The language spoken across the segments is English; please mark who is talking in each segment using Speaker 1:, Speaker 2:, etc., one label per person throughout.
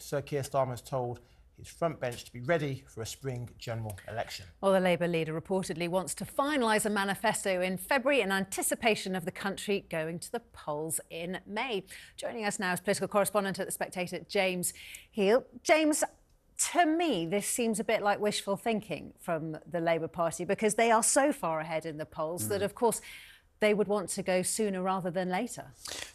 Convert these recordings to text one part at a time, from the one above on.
Speaker 1: Sir Keir Starmer has told his frontbench to be ready for a spring general election.
Speaker 2: Well, the Labour leader reportedly wants to finalise a manifesto in February in anticipation of the country going to the polls in May. Joining us now is political correspondent at The Spectator, James Heale. James, to me, this seems a bit like wishful thinking from the Labour Party because they are so far ahead in the polls that, of course, they would want to go sooner rather than later.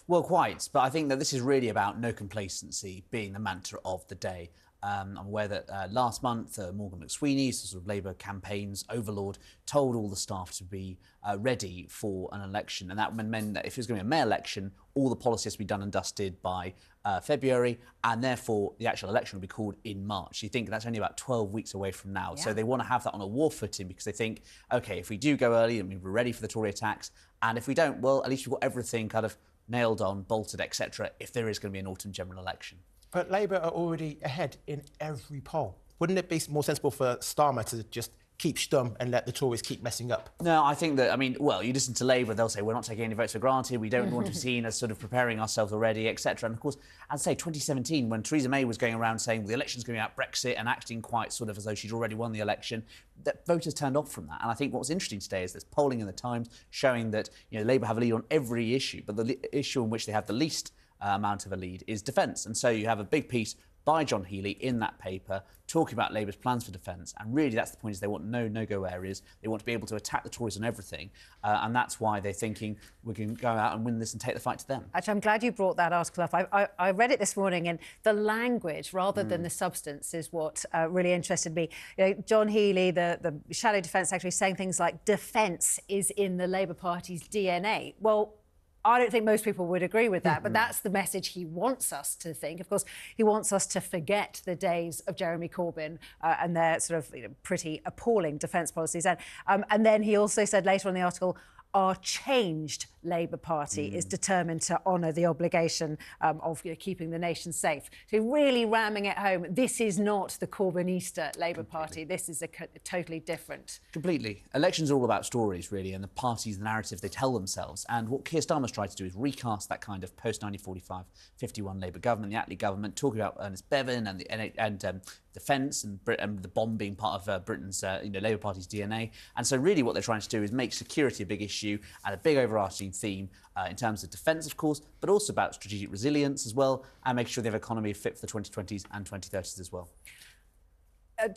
Speaker 3: Well, quite. But I think that this is really about no complacency being the mantra of the day. I'm aware that last month, Morgan McSweeney, sort of Labour campaigns overlord, told all the staff to be ready for an election. And that meant that if it was going to be a May election, all the policy has to be done and dusted by February, and therefore the actual election will be called in March. You think that's only about 12 weeks away from now. Yeah. So they want to have that on a war footing because they think, OK, if we do go early, then we're ready for the Tory attacks. And if we don't, well, at least we've got everything kind of nailed on, bolted, etc., if there is going to be an autumn general election.
Speaker 1: But Labour are already ahead in every poll. Wouldn't it be more sensible for Starmer to just keep stum and let the Tories keep messing up?
Speaker 3: No, I think that, I mean, well, you listen to Labour, they'll say, we're not taking any votes for granted, we don't want to be seen as sort of preparing ourselves already, etc. And of course, I'd say 2017, when Theresa May was going around saying, well, the election's going to be about Brexit and acting quite sort of as though she'd already won the election, that voters turned off from that. And I think what's interesting today is there's polling in the Times showing that, you know, Labour have a lead on every issue, but the issue in which they have the least amount of a lead is defence. And so you have a big piece by John Heale in that paper talking about Labour's plans for defence, and really that's the point, is they want no-go areas. They want to be able to attack the Tories on everything, and that's why they're thinking we can go out and win this and take the fight to them.
Speaker 2: Actually, I'm glad you brought that article up. I read it this morning, and the language rather than the substance is what really interested me. You know, John Heale, the Shadow Defence Secretary, saying things like defence is in the Labour Party's DNA. Well, I don't think most people would agree with that, but that's the message he wants us to think. Of course, he wants us to forget the days of Jeremy Corbyn and their sort of pretty appalling defence policies. And then he also said later on in the article, our changed Labour Party is determined to honour the obligation of keeping the nation safe. So really ramming it home, this is not the Corbynista Labour Party. This is a totally different.
Speaker 3: Completely. Elections are all about stories, really, and the parties, the narrative they tell themselves. And what Keir Starmer's tried to do is recast that kind of post-1945-51 Labour government, the Attlee government, talking about Ernest Bevin and defence and the bomb being part of Britain's Labour Party's DNA. And so really what they're trying to do is make security a big issue and a big overarching theme in terms of defence, of course, but also about strategic resilience as well, and making sure they have an economy fit for the 2020s and 2030s as well.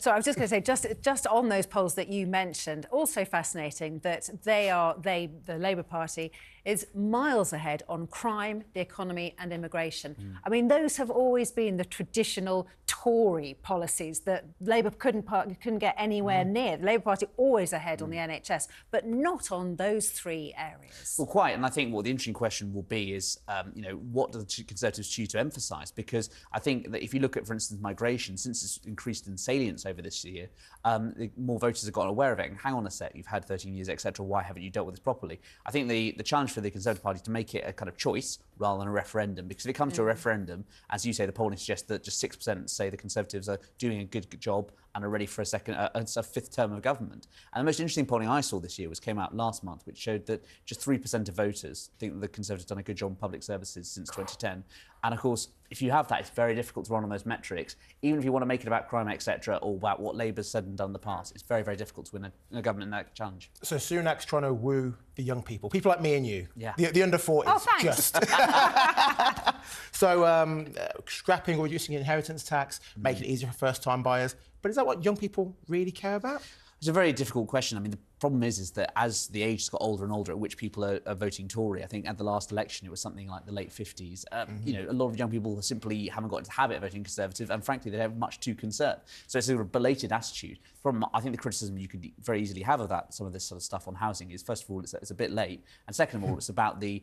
Speaker 2: So I was just going to say, just on those polls that you mentioned, also fascinating that the Labour Party is miles ahead on crime, the economy and immigration. I mean, those have always been the traditional Tory policies that Labour couldn't get anywhere near. The Labour Party always ahead on the NHS, but not on those three areas.
Speaker 3: Well, quite. And I think what the interesting question will be is, what do the Conservatives choose to emphasise? Because I think that if you look at, for instance, migration, since it's increased in salience over this year, more voters have gotten aware of it. And hang on a sec, you've had 13 years, etc. Why haven't you dealt with this properly? I think the challenge for the Conservative Party is to make it a kind of choice rather than a referendum. Because if it comes to a referendum, as you say, the polling suggests that just 6% say the Conservatives are doing a good job and are ready for a fifth term of government. And the most interesting polling I saw this year came out last month, which showed that just 3% of voters think that the Conservatives have done a good job in public services since 2010. And of course, if you have that, it's very difficult to run on those metrics. Even if you want to make it about crime, etc., or about what Labour's said and done in the past, it's very, very difficult to win a government in that challenge.
Speaker 1: So Sunak's trying to woo the young people like me and you,
Speaker 3: yeah.
Speaker 1: the under 40s.
Speaker 2: Oh, thanks.
Speaker 1: Just. So scrapping or reducing inheritance tax, making it easier for first-time buyers. But is that what young people really care about?
Speaker 3: It's a very difficult question. I mean, the problem is that as the age has got older and older at which people are voting Tory, I think at the last election it was something like the late 50s. A lot of young people simply haven't got into the habit of voting Conservative, and frankly, they don't have much to conserve. So it's a sort of belated attitude. I think the criticism you could very easily have of some of this sort of stuff on housing is, first of all, it's a bit late, and second of all, it's about the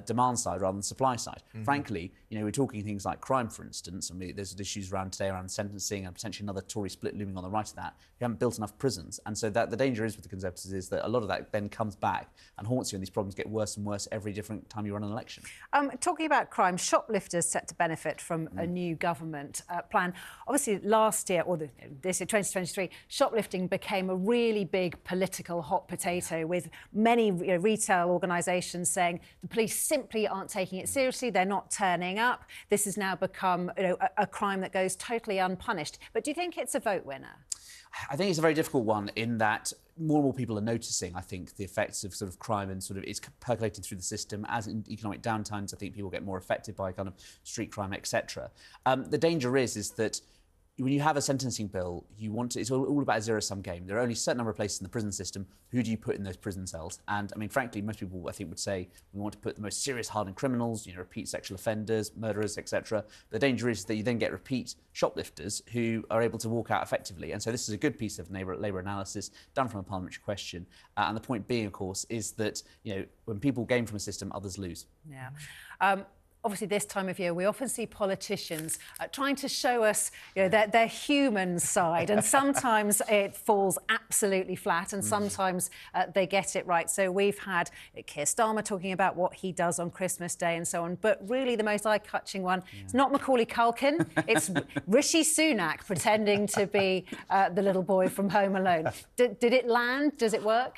Speaker 3: demand side rather than the supply side. Frankly, we're talking things like crime, for instance, and there's issues around today around sentencing and potentially another Tory split looming on the right of that. We haven't built enough prisons, and so that the danger is with the Conservative paradox is that a lot of that then comes back and haunts you, and these problems get worse and worse every different time you run an election.
Speaker 2: Talking about crime, shoplifters set to benefit from a new government plan. Obviously, last year, or this year, 2023, shoplifting became a really big political hot potato, with many retail organisations saying the police simply aren't taking it seriously, they're not turning up. This has now become a crime that goes totally unpunished. But do you think it's a vote winner?
Speaker 3: I think it's a very difficult one in that more and more people are noticing, I think, the effects of sort of crime, and sort of it's percolating through the system. As in economic downtimes, I think people get more affected by kind of street crime, etc. The danger is that when you have a sentencing bill, it's all about a zero-sum game. There are only a certain number of places in the prison system. Who do you put in those prison cells? And I mean, frankly, most people, I think, would say we want to put the most serious, hardened criminals, repeat sexual offenders, murderers, etc. The danger is that you then get repeat shoplifters who are able to walk out effectively. And so this is a good piece of labour analysis done from a parliamentary question. And the point being, of course, is that when people gain from a system, others lose.
Speaker 2: Yeah. Obviously, this time of year, we often see politicians trying to show us their human side, and sometimes it falls absolutely flat, and sometimes they get it right. So we've had Keir Starmer talking about what he does on Christmas Day and so on, but really the most eye-catching one, it's not Macaulay Culkin, it's Rishi Sunak pretending to be the little boy from Home Alone. Did it land? Does it work?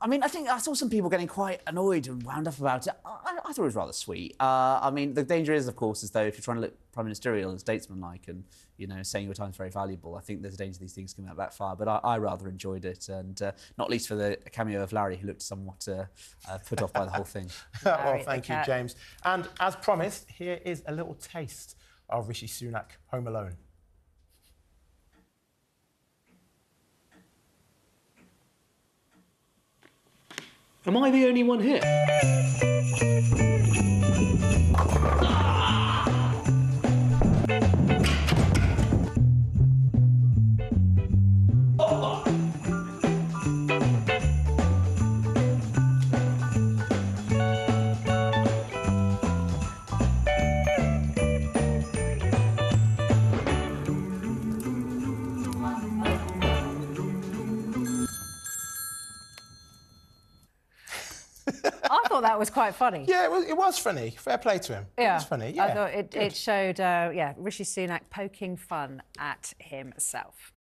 Speaker 3: I mean, I think I saw some people getting quite annoyed and wound up about it. I thought it was rather sweet. I mean, the danger is, of course, is though if you're trying to look prime ministerial and statesmanlike and, saying your time's very valuable, I think there's a danger these things can backfire. But I rather enjoyed it, and not least for the cameo of Larry, who looked somewhat put off by the whole thing.
Speaker 1: Well, thank you, James. And as promised, here is a little taste of Rishi Sunak, Home Alone.
Speaker 4: Am I the only one here?
Speaker 2: I thought that was quite funny.
Speaker 1: Yeah, it was funny. Fair play to him.
Speaker 2: Yeah.
Speaker 1: It was funny. Yeah.
Speaker 2: I thought it showed, Rishi Sunak poking fun at himself.